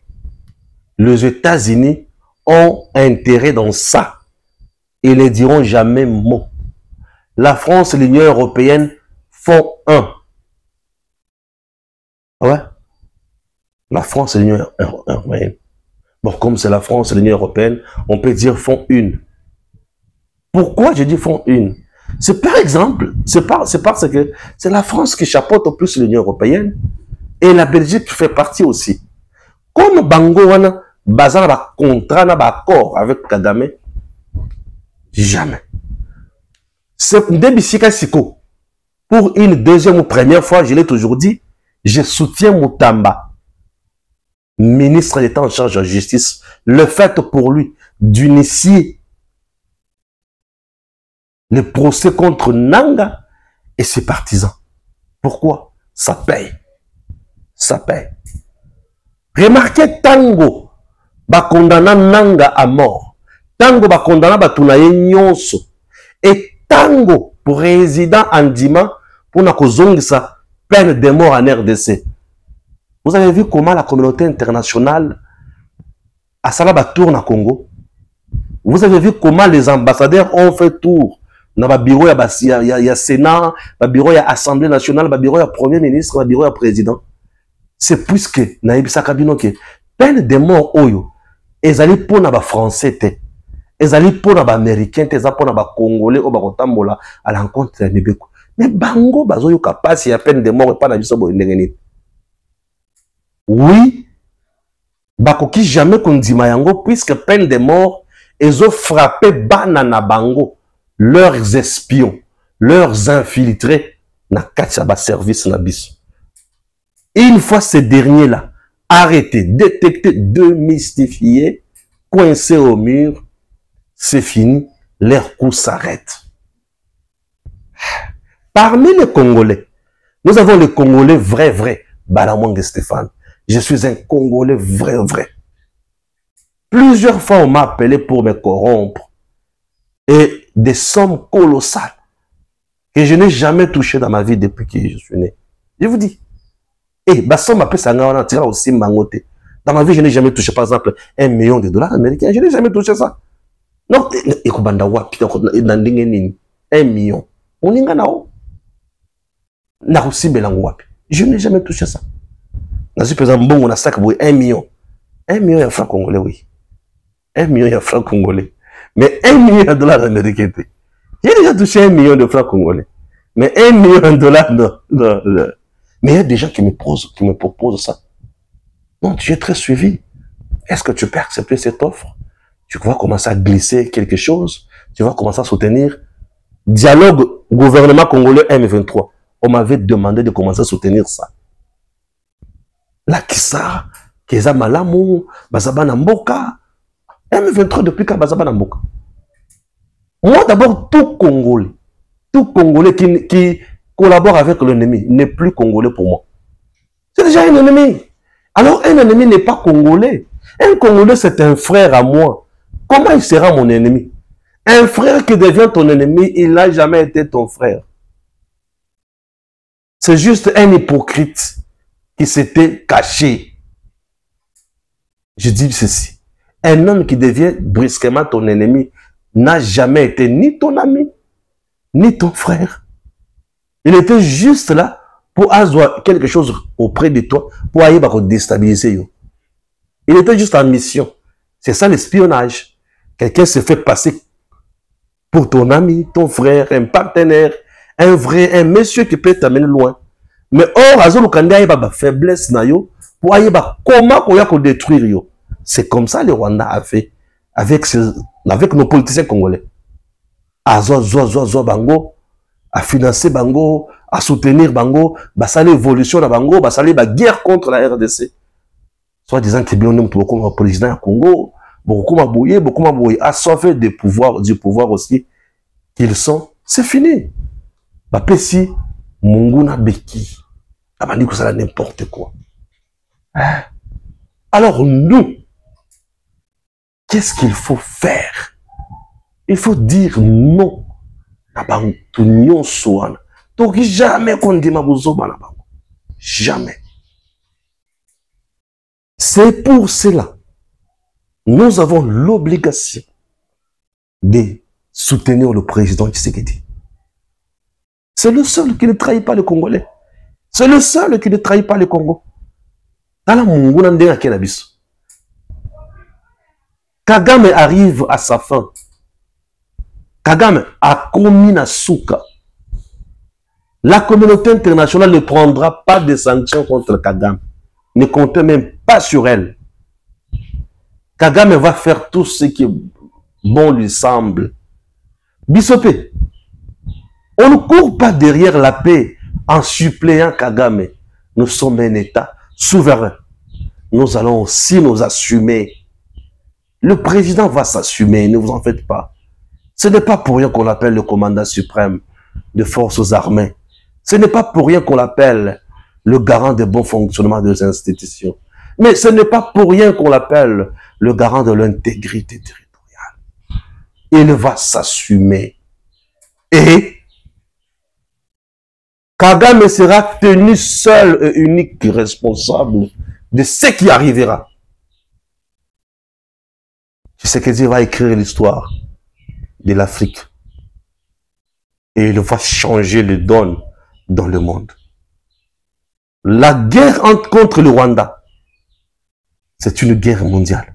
les États-Unis ont intérêt dans ça. Ils ne diront jamais mot. La France et l'Union européenne font un. Ouais. La France et l'Union européenne. Bon, comme c'est la France et l'Union européenne, on peut dire font une. Pourquoi je dis font une? C'est par exemple, c'est parce que c'est la France qui chapeaute au plus l'Union européenne et la Belgique fait partie aussi. Comme Bango wana bazana ba contrat na ba accord avec Kagame, jamais. C'est Ndebisika Siko. Pour une deuxième ou première fois, je l'ai toujours dit, je soutiens Moutamba, ministre d'État en charge de la justice, le fait pour lui d'initier le procès contre Nanga et ses partisans. Pourquoi? Ça paye. Ça paye. Remarquez Tango, ba condamna Nanga à mort. Tango ba condamna Batunaye Nyonso. Et Tango, président Andima, pour na kozongisa peine de mort en RDC. Vous avez vu comment la communauté internationale a salaba tour na Congo? Vous avez vu comment les ambassadeurs ont fait tour dans le bureau, il y a Sénat, le bureau, il y a Assemblée nationale, le bureau, il y a Premier ministre, le bureau, il y a Président. C'est puisque, Naïbisa Kabino, que peine de mort, oyo, ils allaient pour les Français, ils allaient pour les Américains, ils allaient pour les Congolais, ou les Tambola, à l'encontre de Nébeko. Mais Bango, Bazoyo Kappa, s'il y a peine de mort, et pas la vie, oui, Bakoki jamais qu'on dit Mayango, puisque peine de mort, ils ont frappé Banana Bango, leurs espions, leurs infiltrés, na Kachaba service na bis. Une fois ces derniers-là, arrêtés, détectés, démystifiés, coincés au mur, c'est fini, leur coup s'arrête. Parmi les Congolais, nous avons les Congolais vrai, Balamwang Stéphane. Je suis un Congolais vrai. Plusieurs fois, on m'a appelé pour me corrompre. Et des sommes colossales que je n'ai jamais touchées dans ma vie depuis que je suis né. Je vous dis. Et ma somme appelle ça aussi mangoté. Dans ma vie, je n'ai jamais touché, par exemple, $1 million américains. Je n'ai jamais touché ça. Non, 1 million. On y je n'ai jamais touché ça. Par exemple, bon, on a 1 million. 1 million de francs congolais, oui. 1 million de francs congolais. Mais $1 million américains. J'ai déjà touché 1 million de francs congolais. Mais $1 million, non. Mais il y a des gens qui me proposent ça. Non, tu es très suivi. Est-ce que tu peux accepter cette offre? Tu vas commencer à glisser quelque chose. Tu vas commencer à soutenir. Dialogue gouvernement congolais M23. On m'avait demandé de commencer à soutenir ça. La Kissa, Keza Malamu, Bazabana Mboka. M23 depuis quand Bazabana Mboka? Moi d'abord, tout Congolais qui collabore avec l'ennemi n'est plus Congolais pour moi. C'est déjà un ennemi. Alors un ennemi n'est pas Congolais. Un Congolais c'est un frère à moi. Comment il sera mon ennemi? Un frère qui devient ton ennemi, il n'a jamais été ton frère. C'est juste un hypocrite qui s'était caché. Je dis ceci. Un homme qui devient brusquement ton ennemi n'a jamais été ni ton ami, ni ton frère. Il était juste là pour avoir quelque chose auprès de toi, pour aller déstabiliser. Il était juste en mission. C'est ça l'espionnage. Quelqu'un se fait passer pour ton ami, ton frère, un partenaire, un monsieur qui peut t'amener loin. Mais or, Azolo Kanda a faiblesse na yo, pour aller comment on va détruire yo. C'est comme ça le Rwanda a fait avec nos politiciens congolais. Azo bango, à financer bango, à soutenir bango, à l'évolution de bango, à la guerre contre la RDC. Soit disant que bien beaucoup de président du Congo, beaucoup de assoiffés du pouvoir aussi qu'ils sont, c'est fini. Si Munguna Beki, a dit que ça n'importe quoi. Alors nous, qu'est-ce qu'il faut faire? Il faut dire non. Donc jamais qu'on dit jamais. C'est pour cela, nous avons l'obligation de soutenir le président Tshisekedi. C'est le seul qui ne trahit pas le Congolais. C'est le seul qui ne trahit pas le Congo. Kagame arrive à sa fin. Kagame a commis na souka. La communauté internationale ne prendra pas de sanctions contre Kagame. Ne comptez même pas sur elle. Kagame va faire tout ce qui bon lui semble. Bissopé, on ne court pas derrière la paix en suppléant Kagame. Nous sommes un État souverain. Nous allons aussi nous assumer. Le président va s'assumer, ne vous en faites pas. Ce n'est pas pour rien qu'on l'appelle le commandant suprême des forces armées. Ce n'est pas pour rien qu'on l'appelle le garant du bon fonctionnement des institutions. Mais ce n'est pas pour rien qu'on l'appelle le garant de l'intégrité territoriale. Il va s'assumer. Et Kagame sera tenu seul et unique responsable de ce qui arrivera. Tshisekedi va écrire l'histoire de l'Afrique. Et il va changer le don dans le monde. La guerre contre le Rwanda, c'est une guerre mondiale.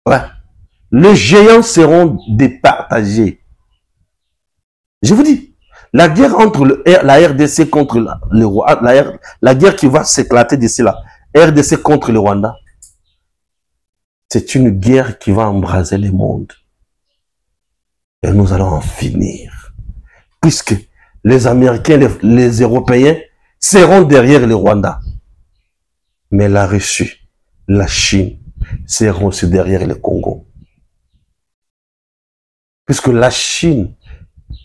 Ouais. Les géants seront départagés. Je vous dis, la guerre entre la RDC contre le Rwanda, la guerre qui va s'éclater d'ici là, RDC contre le Rwanda, c'est une guerre qui va embraser le monde. Et nous allons en finir. Puisque les Américains, les Européens seront derrière le Rwanda. Mais la Russie, la Chine seront aussi derrière le Congo. Puisque la Chine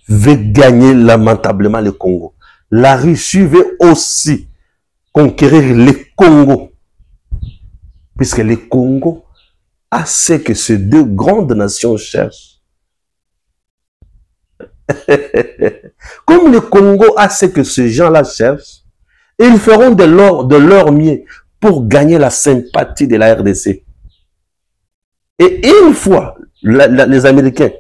veut gagner lamentablement le Congo. La Russie veut aussi conquérir le Congo. Puisque le Congo a ce que ces deux grandes nations cherchent. Comme le Congo a ce que ces gens-là cherchent, ils feront de leur mieux pour gagner la sympathie de la RDC. Et une fois les Américains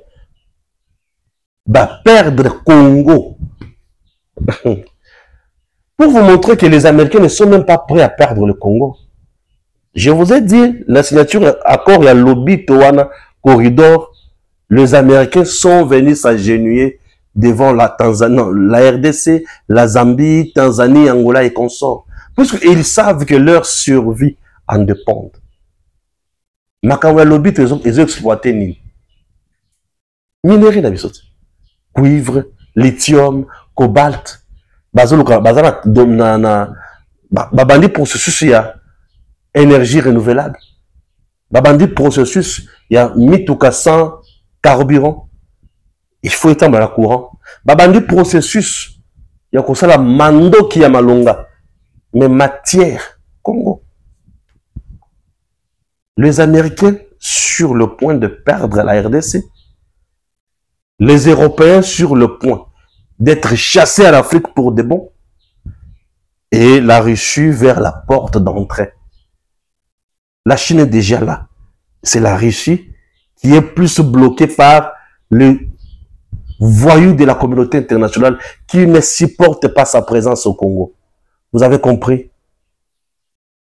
perdre le Congo, pour vous montrer que les Américains ne sont même pas prêts à perdre le Congo, je vous ai dit, la signature accord et lobby Towana corridor, les Américains sont venus s'agenouiller devant la Tanzanie, non, la RDC, la Zambie, Tanzanie, Angola et consorts. Puisqu'ils savent que leur survie en dépend. Makawa lobby, ils ont exploité Nil. Minerai d'abisot. Cuivre, lithium, cobalt. Babandi processus, il y a énergie renouvelable. Babandi processus, il y a mitukasan carburant. Il faut étendre la courant. Babandi processus, il y a comme ça la mando qui a malonga. Mais matière, Congo. Les Américains sur le point de perdre la RDC. Les Européens sur le point d'être chassés à l'Afrique pour de bon. Et la Russie vers la porte d'entrée. La Chine est déjà là. C'est la Russie qui est plus bloquée par le voyou de la communauté internationale qui ne supporte pas sa présence au Congo. Vous avez compris?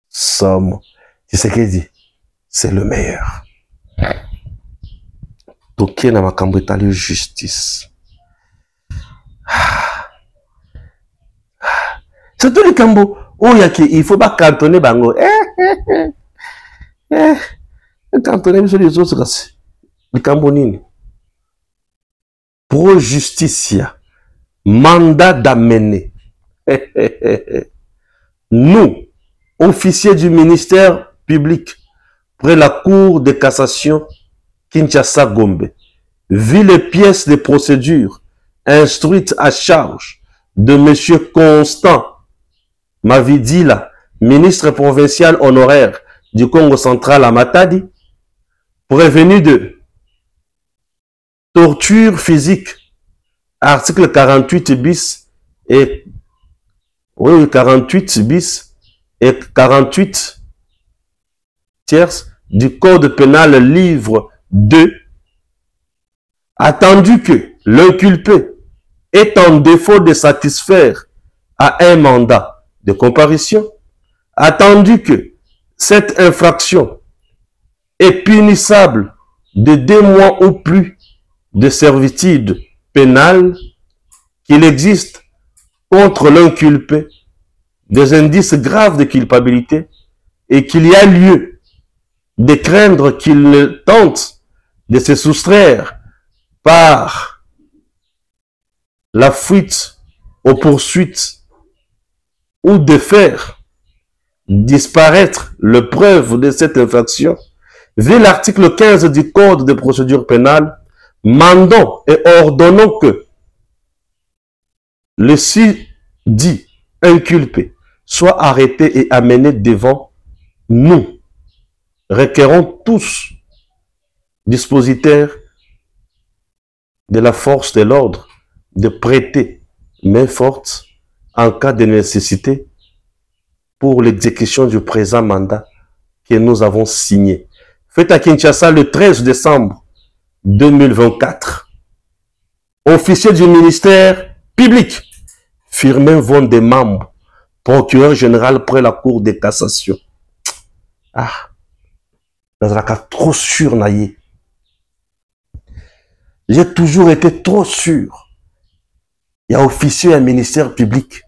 Somme. Tu sais ce qu'il dit? C'est le meilleur. Toké na makambo etali justice. C'est tout le cambo. Oh, il faut pas cantonner bango. Cantonner sur les autres. Le cambo nini. Pro justicia. mandat d'amener nous, officiers du ministère public, près la Cour de cassation Kinshasa Gombe, vu les pièces de procédure instruites à charge de M. Constant Mavidila, ministre provincial honoraire du Congo central à Matadi, prévenu de torture physique, article 48 bis et 48 bis et 48 tierces du Code pénal livre 2, attendu que l'inculpé est en défaut de satisfaire à un mandat de comparution, attendu que cette infraction est punissable de 2 mois ou plus de servitude pénale, qu'il existe contre l'inculpé des indices graves de culpabilité et qu'il y a lieu de craindre qu'il ne tente de se soustraire par la fuite aux poursuites ou de faire disparaître les preuves de cette infraction, vu l'article 15 du Code de procédure pénale, mandons et ordonnons que le ci-dit inculpé soit arrêté et amené devant nous. Requérons tous, dispositaires de la force de l'ordre, de prêter main forte en cas de nécessité pour l'exécution du présent mandat que nous avons signé. Fait à Kinshasa le 13 décembre 2024. Officier du ministère public, Firmin Von des membres, procureur général près la Cour de cassation. Ah, nous avons trop sûr, naïe. J'ai toujours été trop sûr. Il y a officier et un ministère public.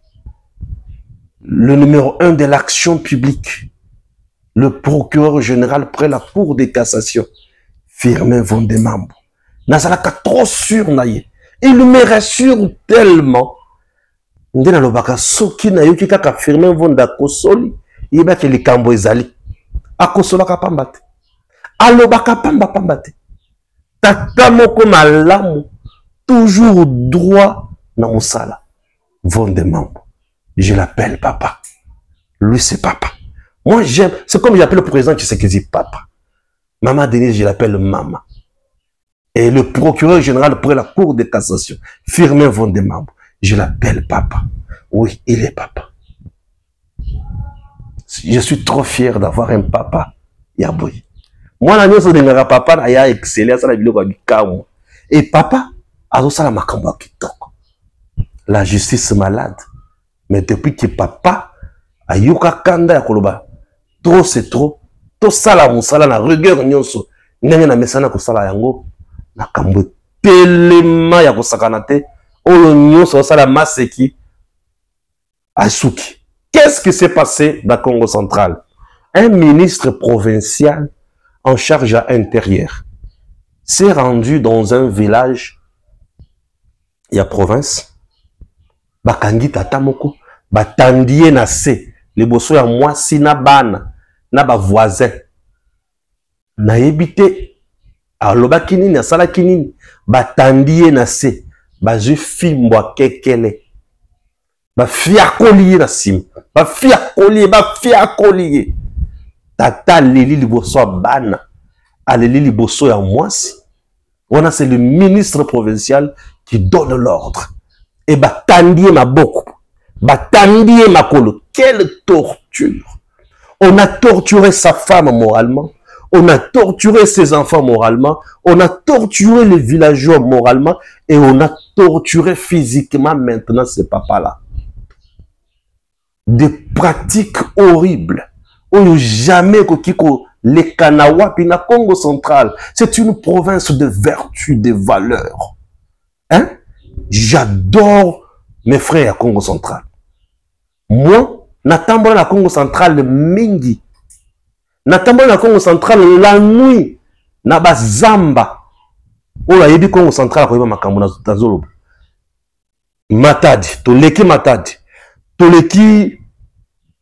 Le numéro 1 de l'action publique. Le procureur général près la Cour de cassation. Firmin Von des membres. Nous avons trop sûr, naïe. Il me rassure tellement. Ndena lobaka soki na yoki kaka Firmin Von da kosoli. Iba ke likambo ezali. Akosola ka pambate. Alobaka pamba pambate. Tata moko malamu. Toujours droit na mosala. Von des membres. Je l'appelle papa. Lui c'est papa. Moi j'aime. C'est comme j'appelle le président qui sait que dit papa. Maman Denise, je l'appelle maman. Et le procureur général près la Cour de cassation, Firmin Von des membres, je l'appelle papa. Oui, il est papa. Je suis trop fier d'avoir un papa. Yaboui. Moi, la nuit, c'est papa, il a excellé, ça et papa, la justice malade. Mais depuis que papa a yoka kanda ya koloba, trop c'est trop. To sala musala na rigueur nyonso. Ndenge na mesana ko sala yango na kambo telema ya kosakana te. Oyo nyonso sala maseki asuki. Qu'est-ce qui s'est passé dans le Congo central? Un ministre provincial en charge à intérieur s'est rendu dans un village, il y a province, bakangi tata moko, batandie na se, les bosso ya mwasi na bana, na ba voisin. Na yebite, aloba kinini, asala kinini, batandie na se, ba ju fimbwa kekele, ba fiakoliye na sim, ba fiakoliye, tata leli liboso ya bana, aleli liboso ya mwasi. On c'est le ministre provincial qui donne l'ordre. Et batandie ma boko, batandie ma kolo. Quelle torture! On a torturé sa femme moralement, on a torturé ses enfants moralement, on a torturé les villageois moralement, et on a torturé physiquement maintenant ce papa-là. Des pratiques horribles. Où jamais les Kanawa, puis na Congo central, c'est une province de vertu, de valeurs. Hein? J'adore mes frères à Congo central. Moi, n'attends la Congo central mingi. N'attends la Congo central la nuit. Naba zamba. Oh la yebi Congo central, quoi ma kamuna tazolo. Matadi, toleki Matadi, toleki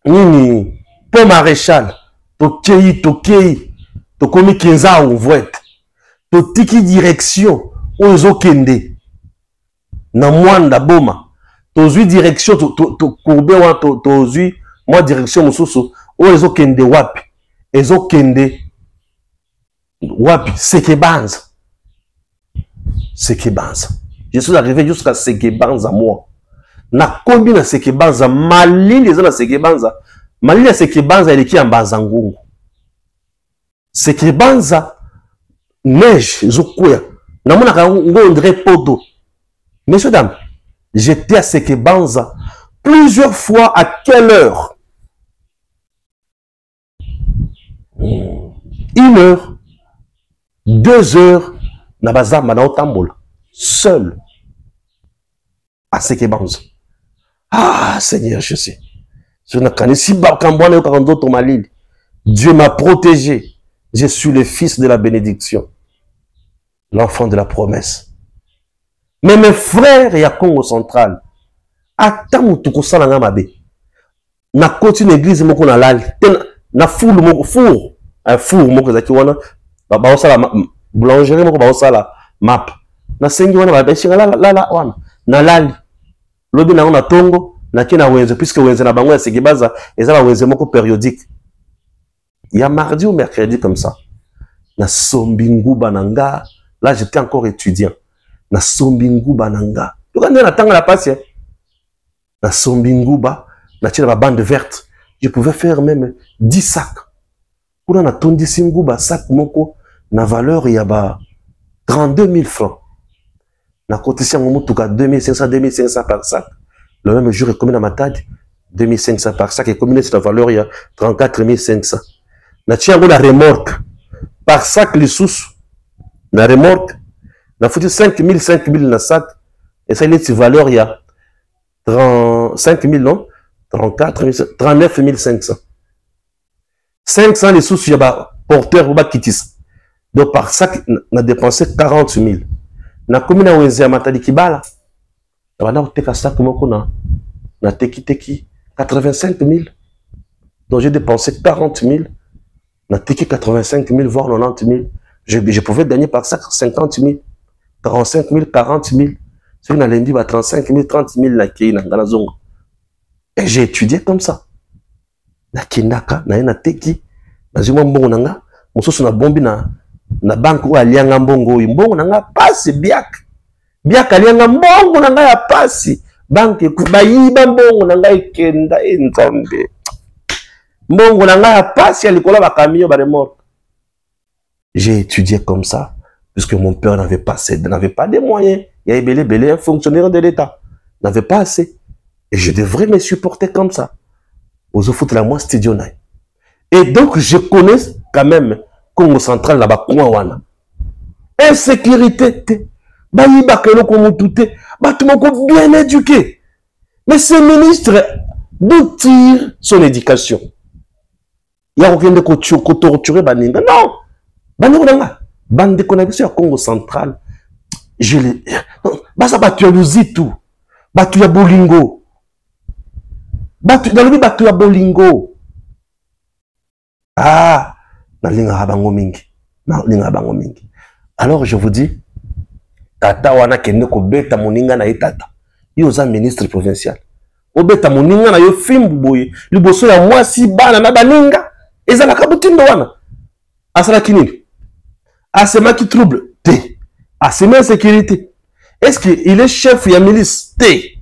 nini, Pont Maréchal, tokei, tokomi Kinza Ouvouette, totiki direction, ozo kende, na Mwanda Boma, tozui direction, tourbe wa, tozui, moi direction mosusu, ozo kende wapi, ezo kende, wapi, Sekebanza. Sekebanza. Je suis arrivé jusqu'à Sekebanza, moi. Na kombi na Sekebanza, malili eza na Sekebanza, malili ya Sekebanza eleki ya Mbanzangungu. Sekebanza, neige, zokuya. Na mona ka ngondre poto. Messieurs, dames, j'étais à Sekebanza plusieurs fois. À quelle heure? 1 heure, 2 heures, na bazar mana otambola. Seul. À Sekebanza. Ah, Seigneur, je sais. Dieu m'a protégé. Je suis le fils de la bénédiction. L'enfant de la promesse. Mais mes frères, il y a Congo central. Attends, tu connais ça, mabe. Na continue l'église, moko na lali. Na four, un four, moko zaki wana. Ba osala boulangerie, moko ba osala map. Na sengi wana ba beshinga la wana. Na lali. Lobi na on a tongo, na kina wenze, puisque wenze na bango ya Sekebanza, et ça la wenze moko périodique. Il y a mardi ou mercredi comme ça. Na sombingu bananga, là j'étais encore étudiant. Na sombingu bananga. Tu connais la tanga la passe. Na sombingu ba, na tira ba bande verte. Je pouvais faire même 10 sacs. Pour na tondi singu ba sac moko, na valeur il y a ba 32 000 francs. Na cotisation mon tuka 2500 par sac. Le même jour est commis à Matadi 2500 par sac et combiné cette valeur il y a 34 500. Na tia la remorque par sac les sous. Na remorque na foutu 5 000 na sac et ça il est valeur il y a 35 000 non 39 500. 500 les sous il y a ba porteur ou ba kitis. Donc par sac on a dépensé 40 000. Na commune à Wenze à Matadi Kibala. Na teka sac moko na teki 85 000. Donc j'ai dépensé 40 000. Na teki 85 000 voire 90 000. Je pouvais gagner par sac 50 000, 45 000, 40 000. C'est que na lundi 35 000, 30 000 na kei na ngana zongo. Et j'ai étudié comme ça. Na kinaka na teki na zuma mbongo nanga mosusu na bombi na banque ou alianga mbongo mbongo nanga passe biak alianga mbongo nanga ya passe banque bayiba mbongo nanga ikenda nzambe mbongo nanga ya passe alikola ba camion ba remorque. J'ai étudié comme ça puisque mon père n'avait pas des moyens. Il y avait belé un fonctionnaire de l'État n'avait pas assez et je devrais me supporter comme ça. Aux autres la moi studio. Et donc je connais quand même Congo central là-bas, wana. Insécurité, bayiba kelo komo touté, batumoko bien éduqué. Mais ce ministre, d'où tire son éducation? Il y a aucun de ko torturer baninga. Non! Baninga, bande connexion à Congo central. Je les, basa batu ya luzitu, batu ya bolingo. Batu, dans le batu ya bolingo. Ah! Alors je vous dis, tata wana kende ko beta moninga na tata. Yo za ministre provincial. O beta moninga na yo fimbu boye. Liboso ya mwasi bana na baninga. Eza na kabutindo wana. Asala kinini? Asema qui trouble T. Asema insécurité. Est-ce qu'il est chef ya milice T?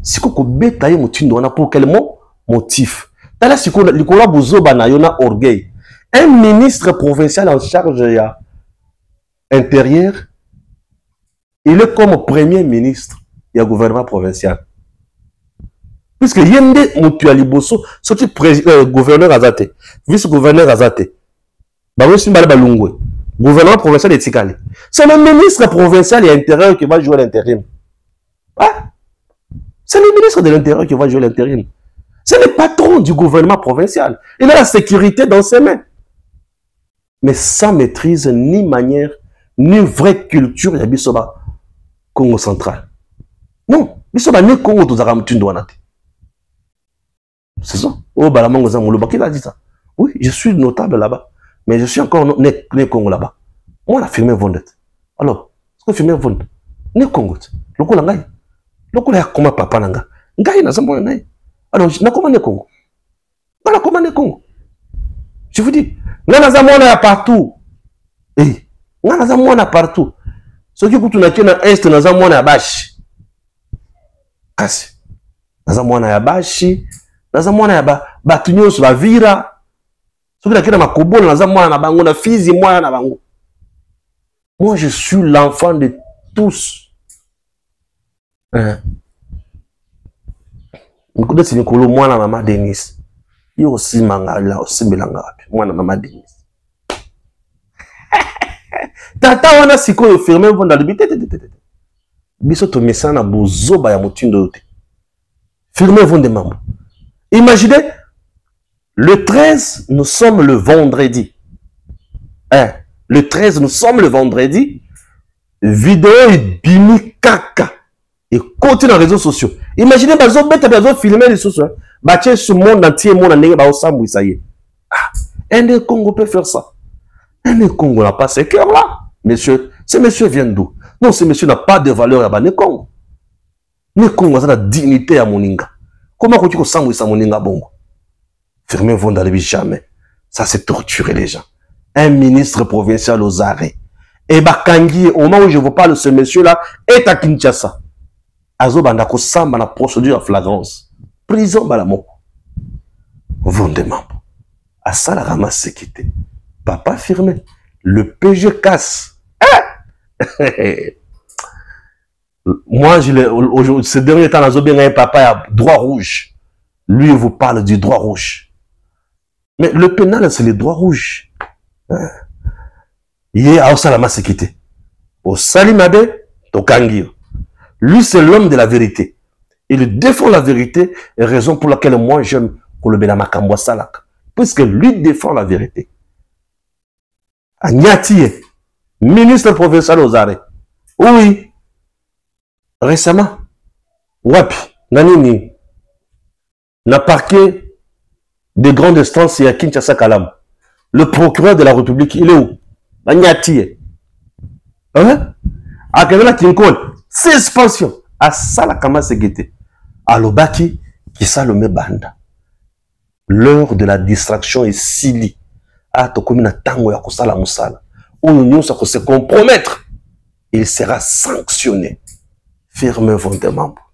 Siko ko beta ye mutindo wana pour quel motif? Tala siko likola bozoba na yo na orgueil. Un ministre provincial en charge de l'intérieur, il est comme premier ministre du gouvernement provincial. Puisque Yende Moutuali Bosso, ce qui gouverneur Azate, vice-gouverneur Azate, gouvernement provincial de Tikali. C'est le ministre provincial et intérieur qui va jouer l'intérim. Ah, c'est le ministre de l'intérieur qui va jouer l'intérim. C'est le patron du gouvernement provincial. Il a la sécurité dans ses mains. Mais sans maîtrise, ni manière, ni vraie culture, il y a Congo central. Non, ils sont dans Congo, tous les gens. C'est ça. Oh, Balamango Zamoulouba, qui a dit ça? Oui, je suis notable là-bas. Mais je suis encore né Congo là-bas. Moi, la firme Vondette. Alors, ce que firme Vondette? Né Congo. Le coup, l'angai. Le coup, comment papa nanga? Ngai, n'a pas de alors, n'a comment né Congo? Voilà comment né Congo. Je vous dis, n'a pas partout. Eh, n'a pas partout. Ce qui est tout na est, n'a pas bash. Kasi. N'a pas bashi. N'a pas batunyo sur la vira. Ce qui est na kobo, n'a pas bango na fizi moi na bango. Moi, je suis l'enfant de tous. Nkude sinikolo mwana mama Denis. Yo aussi mangala aussi belanga wapi. Mwana mama Denis. Tata wana siko yo firme vonda libite. Biso to mesana bozoba ya mutindo yote. Firme vonde mambo. Imaginez, le 13, nous sommes le vendredi. Le 13, nous sommes le vendredi. Vidéo et bimi kaka. Et continue dans les réseaux sociaux. Imaginez, bazo bête, bazo filmer les réseaux sociaux. Bâtir ce monde entier, monde en nègre, bazo samou, ça y est. Ah, un Congo peut faire ça. Un Congo n'a pas ces cœurs là. Monsieur, ces messieurs viennent d'où? Non, ces messieurs n'ont pas de valeur à Bané Congo. Né Congo, ça a la dignité à Moninga. Comment tu peux samou, ça Moninga bongo? Fermez vont dans le jamais. Ça, c'est torturer les gens. Un ministre provincial aux arrêts. Et Bakangi, au moment où je vous parle de ce monsieur-là, est à Kinshasa. Azo bandako samba na procédure à flagrance. Prison balamoko. Vondez membres. À ça la ramasse sécurité. Papa firmé. Le PG casse. Moi, ce dernier temps, Azo bien un papa a droit rouge. Lui, il vous parle du droit rouge. Mais le pénal, c'est le droit rouge. Il est à Salama sécurité. Au Salimabe, Tokangir. Lui, c'est l'homme de la vérité. Il défend la vérité, et raison pour laquelle moi, j'aime Kolobena Makambo Salak. Puisque lui défend la vérité. Agnati, ministre provincial aux arrêts. Oui. Récemment, Wapi, Nanini, n'a parqué de grande instance à Kinshasa Kalam. Le procureur de la République, il est où? Agnati. Hein? À Kevela Kinkol. Suspension à Salakama Segete à Lobaki qui salome banda. L'heure de la distraction est sili. À Tokomina Tango ya Kosala Moussala. Où nous sommes se compromettre. Il sera sanctionné. Fermez vos membres.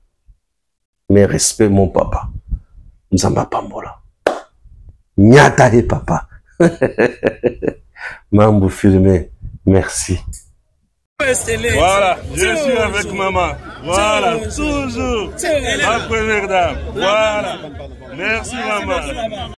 Mais respect mon papa. Nous en pas mola. Nyata et papa. Mambo firmé. Merci. Voilà, je suis avec maman. Voilà, toujours. La première dame. Voilà. Merci maman.